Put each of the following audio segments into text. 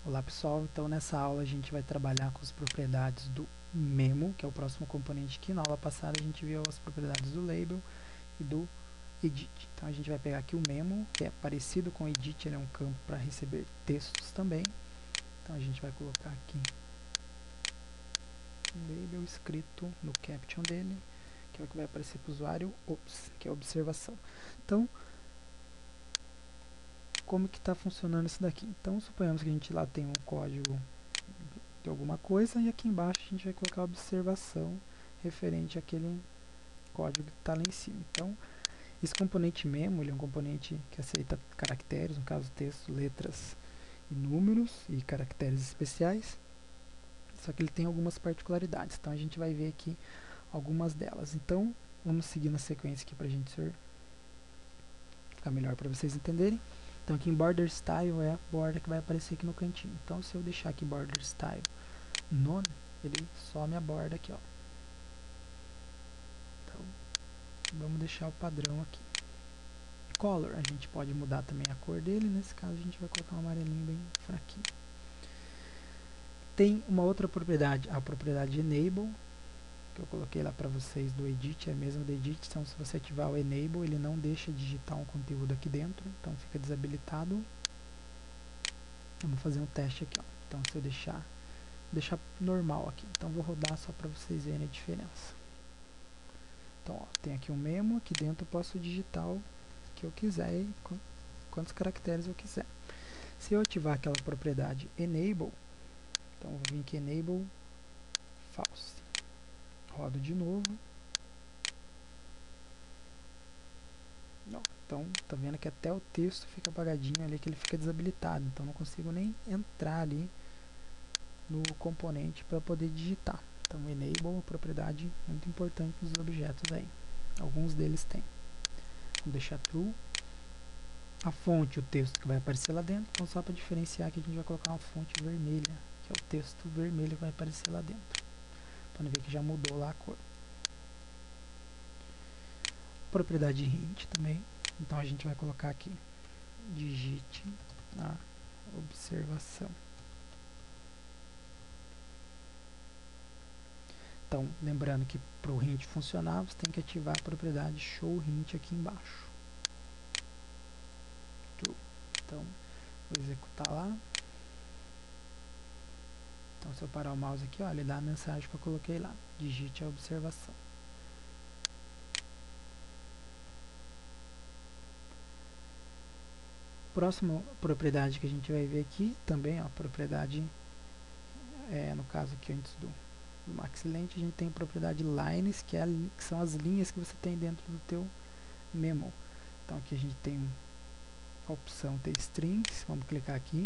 Olá pessoal, então nessa aula a gente vai trabalhar com as propriedades do memo, que é o próximo componente aqui. Na aula passada a gente viu as propriedades do label e do edit. Então a gente vai pegar aqui o memo, que é parecido com o edit, ele é um campo para receber textos também. Então a gente vai colocar aqui um label escrito no caption dele, que é o que vai aparecer para o usuário, que é a observação. Então, como que está funcionando isso daqui? Então suponhamos que a gente lá tem um código de alguma coisa e aqui embaixo a gente vai colocar a observação referente àquele código que está lá em cima. Então, esse componente memo, ele é um componente que aceita caracteres, no caso texto, letras e números e caracteres especiais, só que ele tem algumas particularidades. Então a gente vai ver aqui algumas delas. Então, vamos seguir na sequência aqui para a gente ficar melhor para vocês entenderem. Então aqui em border style é a borda que vai aparecer aqui no cantinho. Então se eu deixar aqui border style none, ele some a borda aqui, ó. Então, vamos deixar o padrão aqui. Color, a gente pode mudar também a cor dele. Nesse caso a gente vai colocar um amarelinho bem fraquinho. Tem uma outra propriedade, a propriedade enable, que eu coloquei lá para vocês do edit, é a mesma do edit. Então se você ativar o enable, ele não deixa digitar um conteúdo aqui dentro, então fica desabilitado. Vamos fazer um teste aqui, ó. Então se eu deixar normal aqui, então vou rodar só para vocês verem a diferença. Então ó, tem aqui um memo, aqui dentro eu posso digitar o que eu quiser e quantos caracteres eu quiser. Se eu ativar aquela propriedade enable, então eu vou vir aqui enable false, rodo de novo. Então tá vendo que até o texto fica apagadinho ali, que ele fica desabilitado, então não consigo nem entrar ali no componente para poder digitar. Então enable é uma propriedade muito importante nos objetos aí, alguns deles tem. Vamos deixar true. A fonte, o texto que vai aparecer lá dentro, então só para diferenciar aqui a gente vai colocar uma fonte vermelha, que é o texto vermelho que vai aparecer lá dentro. Podem ver que já mudou lá a cor. Propriedade hint também, então a gente vai colocar aqui, digite a observação. Então, lembrando que para o hint funcionar, você tem que ativar a propriedade show hint aqui embaixo. True. Então, vou executar lá. Então, se eu parar o mouse aqui, ó, ele dá a mensagem que eu coloquei lá. Digite a observação. Próxima propriedade que a gente vai ver aqui, também, ó, propriedade, no caso aqui antes do Maxilent, a gente tem a propriedade lines, que são as linhas que você tem dentro do teu memo. Então, aqui a gente tem a opção ter strings, vamos clicar aqui.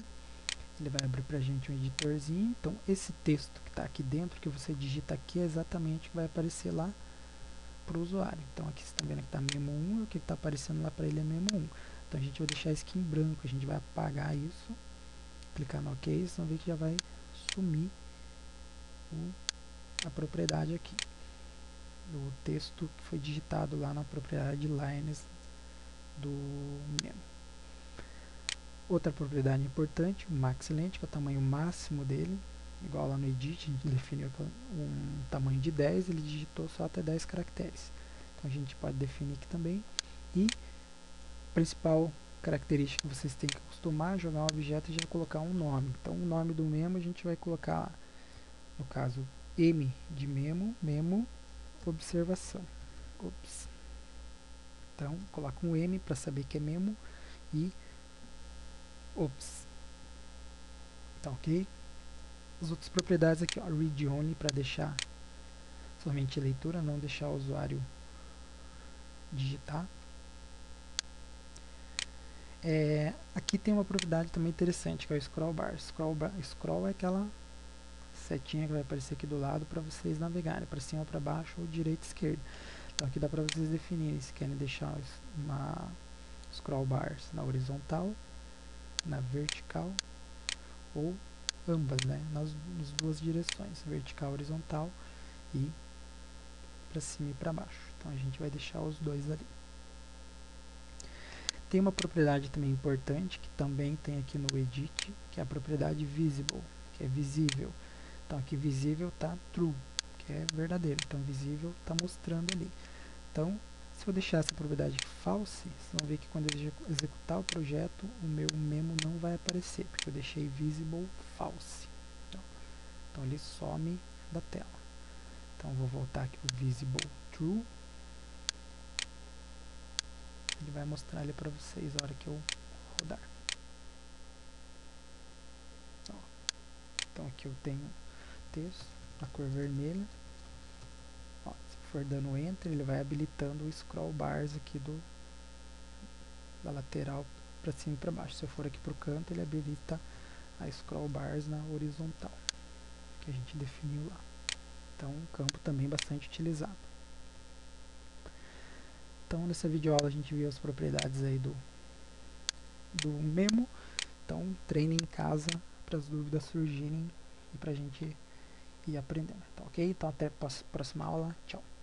Ele vai abrir para a gente um editorzinho. Então, esse texto que está aqui dentro, que você digita aqui, é exatamente o que vai aparecer lá para o usuário. Então, aqui você está vendo que está memo 1, e o que está aparecendo lá para ele é memo 1. Então, a gente vai deixar isso aqui em branco, a gente vai apagar isso, clicar no OK, vocês vão ver que já vai sumir a propriedade aqui, do texto que foi digitado lá na propriedade lines do memo. Outra propriedade importante, o maxLength, que é o tamanho máximo dele, igual lá no edit, a gente definiu um tamanho de 10, ele digitou só até 10 caracteres. Então a gente pode definir aqui também. E a principal característica que vocês têm que acostumar, jogar um objeto e já colocar um nome. Então o nome do memo a gente vai colocar, no caso, M de memo, memo observação. Ops. Então coloca um M para saber que é memo e ops. Tá ok? As outras propriedades aqui, ó, read only, para deixar somente leitura, não deixar o usuário digitar. Aqui tem uma propriedade também interessante, que é o scroll bar. Scroll é aquela setinha que vai aparecer aqui do lado para vocês navegarem para cima, para baixo ou direita e esquerda. Então aqui dá para vocês definirem se querem deixar uma scroll bars na horizontal, na vertical ou ambas, né, nas duas direções, vertical, horizontal e para cima e para baixo. Então a gente vai deixar os dois ali. tem uma propriedade também importante, que também tem aqui no edit, que é a propriedade visible, que é visível. Então aqui visível está true, que é verdadeiro. Então visível está mostrando ali. Então, se eu deixar essa propriedade false, vocês vão ver que quando eu executar o projeto, o meu memo não vai aparecer, porque eu deixei visible false. Então ele some da tela. Então vou voltar aqui o visible true. Ele vai mostrar ali para vocês a hora que eu rodar. Então aqui eu tenho texto na cor vermelha. Ó, se for dando enter, ele vai habilitando o scroll bars aqui da lateral para cima e para baixo. Se eu for aqui para o canto, ele habilita a scroll bars na horizontal, que a gente definiu lá. Então, um campo também bastante utilizado. Então, nessa videoaula a gente viu as propriedades aí do memo. Então, treine em casa para as dúvidas surgirem e para a gente ir aprendendo. Tá ok? Então, até a próxima aula. Tchau.